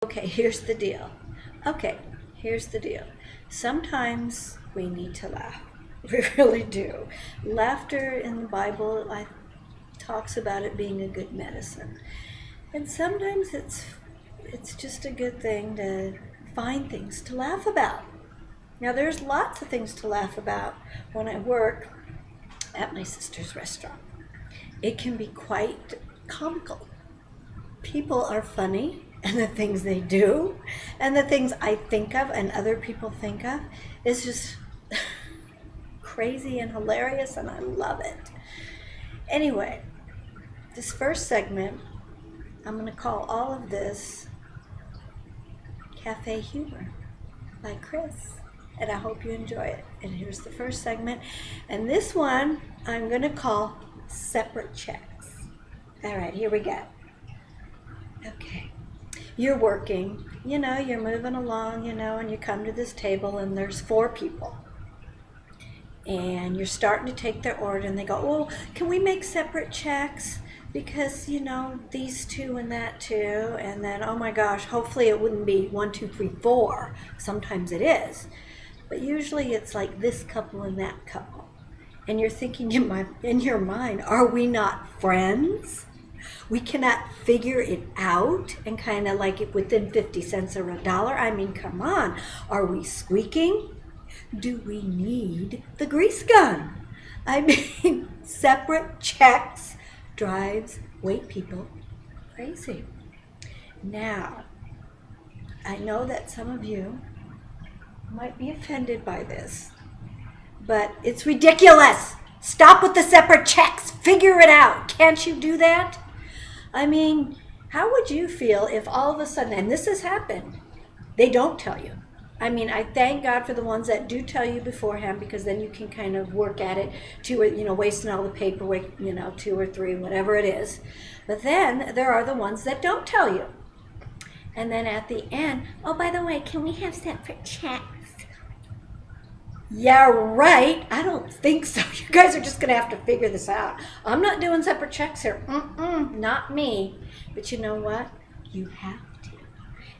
Okay, here's the deal. Okay, here's the deal. Sometimes we need to laugh. We really do. Laughter in the Bible talks about it being a good medicine. And sometimes it's just a good thing to find things to laugh about. Now there's lots of things to laugh about when I work at my sister's restaurant. It can be quite comical. People are funny, and the things they do and the things I think of and other people think of is just crazy and hilarious, and I love it. Anyway, this first segment, I'm going to call all of this Cafe Humor by Chris, and I hope you enjoy it. And here's the first segment, and this one I'm going to call Separate Checks. All right, here we go. Okay. You're working, you're moving along, and you come to this table and there's 4 people. And you're starting to take their order and they go, "Oh, can we make separate checks? Because, these 2 and that 2." And then, oh my gosh, hopefully it wouldn't be 1, 2, 3, 4. Sometimes it is. But usually it's like this couple and that couple. And you're thinking in your mind, are we not friends? We cannot figure it out and kind of like it within 50 cents or $1. I mean, come on. Are we squeaking? Do we need the grease gun? I mean, separate checks drives white people crazy. Now, I know that some of you might be offended by this, but it's ridiculous. Stop with the separate checks. Figure it out. Can't you do that? I mean, how would you feel if all of a sudden, and this has happened, they don't tell you? I mean, I thank God for the ones that do tell you beforehand, because then you can kind of work at it to, wasting all the paperwork, 2 or 3, whatever it is. But then there are the ones that don't tell you. And then at the end, "Oh, by the way, can we have separate checks?" Yeah, right. I don't think so. You guys are just going to have to figure this out. I'm not doing separate checks here. Not me. But you know what? You have to.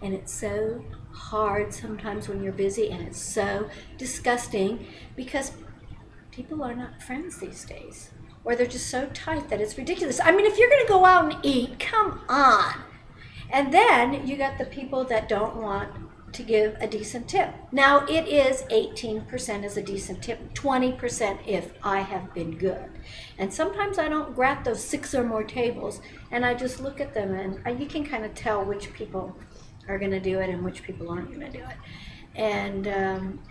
And it's so hard sometimes when you're busy, and it's so disgusting because people are not friends these days. Or they're just so tight that it's ridiculous. I mean, if you're going to go out and eat, come on. And then you got the people that don't want to give a decent tip. Now, it is 18% is a decent tip, 20% if I have been good. And sometimes I don't grab those 6 or more tables, and I just look at them, and you can kind of tell which people are going to do it and which people aren't going to do it. And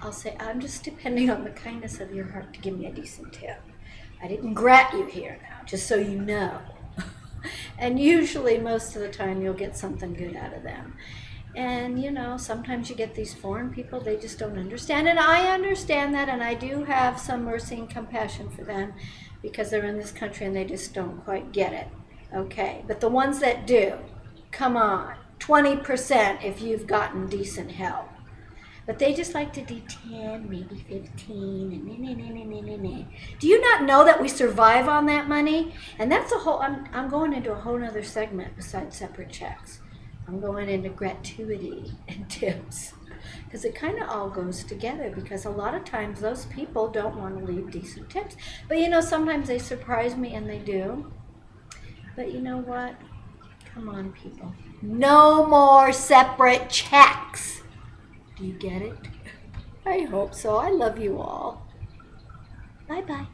I'll say, I'm just depending on the kindness of your heart to give me a decent tip. I didn't grat you here now, just so you know. And usually, most of the time, you'll get something good out of them. And, sometimes you get these foreign people, they just don't understand. And I understand that, and I do have some mercy and compassion for them because they're in this country and they just don't quite get it. Okay, but the ones that do, come on, 20% if you've gotten decent help. But they just like to do 10, maybe 15, and Do you not know that we survive on that money? And that's a whole, I'm going into a whole other segment besides separate checks. I'm going into gratuity and tips, because it kind of all goes together, because a lot of times those people don't want to leave decent tips. But sometimes they surprise me, and they do. But you know what? Come on, people. No more separate checks. Do you get it? I hope so. I love you all. Bye-bye.